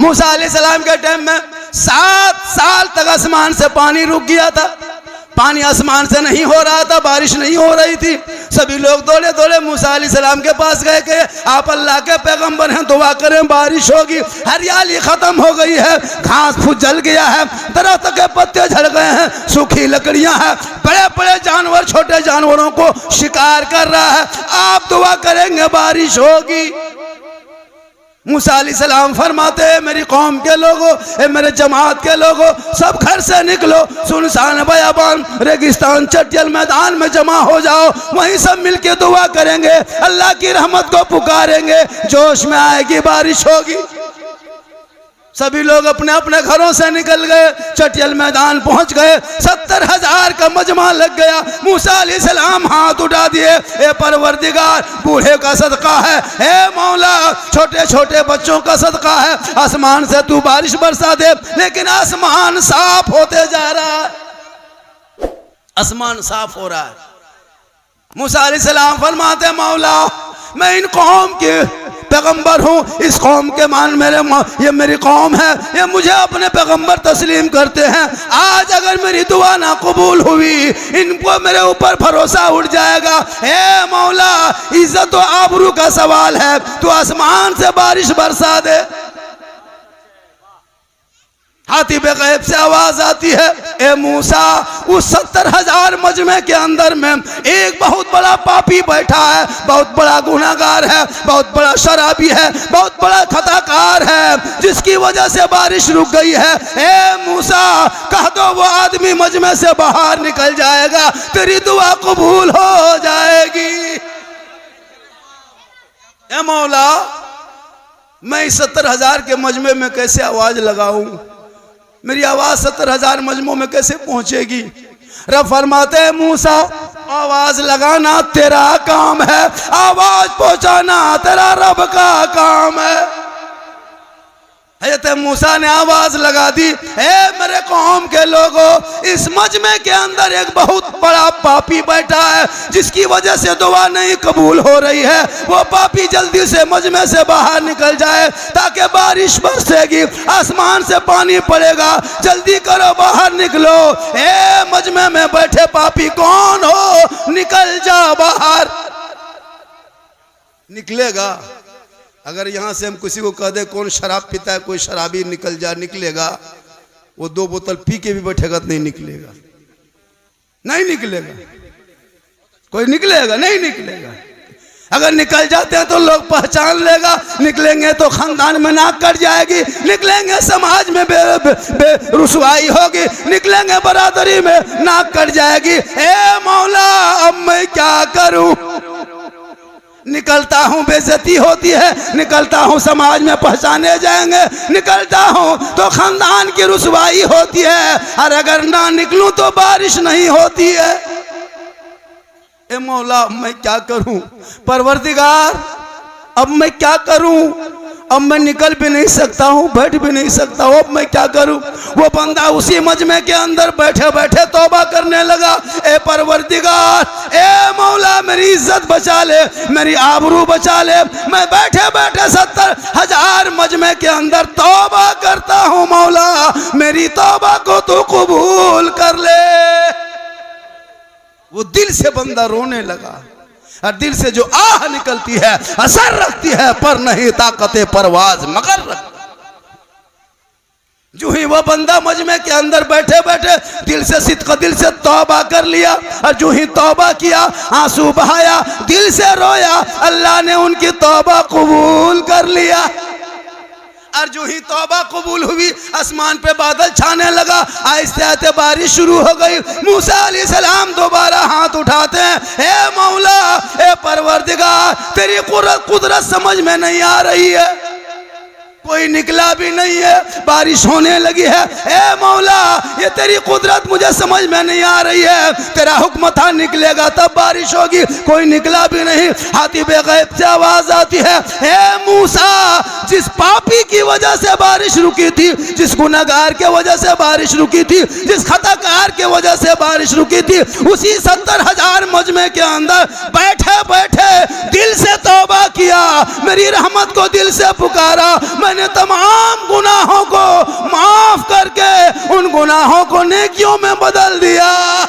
मूसा अलैहिस्सलाम के टाइम में 7 साल तक आसमान से पानी रुक गया था। पानी आसमान से नहीं हो रहा था, बारिश नहीं हो रही थी। सभी लोग दौड़े दौड़े मूसा अलैहिस्सलाम के पास गए कि आप अल्लाह के पैगंबर हैं, दुआ करें बारिश होगी। हरियाली खत्म हो गई है, घास फूस जल गया है, दरख्त के पत्ते झड़ गए हैं, सूखी लकड़ियां हैं, बड़े बड़े जानवर छोटे जानवरों को शिकार कर रहा है। आप दुआ करेंगे बारिश होगी। मूसा अलैहिस्सलाम फरमाते हैं मेरी कौम के लोगों, मेरे जमात के लोगों, सब घर से निकलो, सुनसान बयाबान रेगिस्तान चटियल मैदान में जमा हो जाओ, वहीं सब मिलके दुआ करेंगे, अल्लाह की रहमत को पुकारेंगे, जोश में आएगी बारिश होगी। सभी लोग अपने अपने घरों से निकल गए, चटियल मैदान पहुंच गए। 70,000 का मजमा लग गया। मूसा अलैहिस्सलाम हाथ उठा दिए, ए परवरदिगार, बूढ़े का सदका है, ए मौला, छोटे छोटे बच्चों का सदका है, आसमान से तू बारिश बरसा दे। लेकिन आसमान साफ होते जा रहा है, आसमान साफ हो रहा है। मूसा अलैहिस्सलाम फरमाते मौला, मैं इन कौम के पैगंबर हूँ, इस कौम के ये मेरी कौम है, ये मुझे अपने पैगंबर तस्लीम करते हैं। आज अगर मेरी दुआ ना कबूल हुई, इनको मेरे ऊपर भरोसा उठ जाएगा। हे मौला, इज्जत और आबरू का सवाल है, तू आसमान से बारिश बरसा दे। हाथी बेगैब से आवाज आती है, ए मूसा, उस 70,000 मजमे के अंदर में एक बहुत बड़ा पापी बैठा है, बहुत बड़ा गुनाहगार है, बहुत बड़ा शराबी है, बहुत बड़ा खताकार है, जिसकी वजह से बारिश रुक गई है। ए मूसा, कह दो वो आदमी मजमे से बाहर निकल जाएगा, तेरी दुआ कबूल हो जाएगी। ए मौला, मैं इस 70,000 के मजमे में कैसे आवाज लगाऊं? मेरी आवाज 70,000 मजमों में कैसे पहुंचेगी? रब फरमाते हैं मूसा, आवाज लगाना तेरा काम है, आवाज पहुंचाना तेरा रब का काम है। हज़रत मूसा ने आवाज लगा दी, ए मेरे कौम के लोगों, इस मजमे के अंदर एक बहुत बड़ा पापी बैठा है, जिसकी वजह से दुआ नहीं कबूल हो रही है। वो पापी जल्दी से मजमे से बाहर निकल जाए ताकि बारिश बरसेगी, आसमान से पानी पड़ेगा, जल्दी करो बाहर निकलो। ए मजमे में बैठे पापी कौन हो, निकल जा बाहर। निकलेगा? अगर यहां से हम किसी को कह दे कौन शराब पीता है, कोई शराबी निकल जा, निकलेगा? वो 2 बोतल पी के भी बैठेगा तो नहीं निकलेगा, नहीं निकलेगा। कोई निकलेगा? नहीं निकलेगा। अगर निकल जाते हैं तो लोग पहचान लेगा, निकलेंगे तो खानदान में नाक कट जाएगी, निकलेंगे समाज में रुसवाई होगी, निकलेंगे बरादरी में नाक कट जाएगी। ए मौला, अब मैं क्या करूं? निकलता हूं बेइज्जती होती है, निकलता हूं समाज में पहचाने जाएंगे, निकलता हूं तो खानदान की रुसवाई होती है, और अगर ना निकलूं तो बारिश नहीं होती है। ए मौला, मैं क्या करूं? परवरदिगार, अब मैं क्या करूं? अब मैं निकल भी नहीं सकता हूँ, बैठ भी नहीं सकता हूँ, अब मैं क्या करूँ? वो बंदा उसी मजमे के अंदर बैठे बैठे तौबा करने लगा, ए परवरदिगार, ए मौला, मेरी इज्जत बचा ले, मेरी आबरू बचा ले, मैं बैठे बैठे 70,000 मजमे के अंदर तौबा करता हूँ, मौला मेरी तौबा को तो कबूल कर ले। वो दिल से बंदा रोने लगा, और दिल से जो आह निकलती है असर रखती है, पर नहीं ताकते परवाज मगर रखती। जो ही वह बंदा मजमे के अंदर बैठे बैठे दिल से सिद्क दिल से तौबा कर लिया, और जो ही तौबा किया, आंसू बहाया, दिल से रोया, अल्लाह ने उनकी तौबा कबूल कर लिया। और जो ही तौबा कबूल हुई, आसमान पे बादल छाने लगा, आहिस्ते आहिस्ते बारिश शुरू हो गई। मूसा अलैहिस्सलाम दोबारा हाथ उठाते हैं, हे मौला, हे परवरदिगार, तेरी कुदरत समझ में नहीं आ रही है, कोई निकला भी नहीं है, बारिश होने लगी है। ए मौला, ये तेरी कुदरत मुझे समझ में नहीं आ रही है, तेरा हुक्म था निकलेगा तब बारिश होगी, कोई निकला भी नहीं। हाथी बेगैब से आवाज आती है, ए मूसा, जिस पापी की वजह से बारिश रुकी थी, जिस गुनहगार के वजह से बारिश रुकी थी, जिस खताकार के वजह से बारिश रुकी थी, उसी 70,000 मजमे के अंदर बैठे बैठे दिल से तौबा किया, मेरी रहमत को दिल से पुकारा, मैंने तमाम गुनाह माफ करके उन गुनाहों को नेकियों में बदल दिया।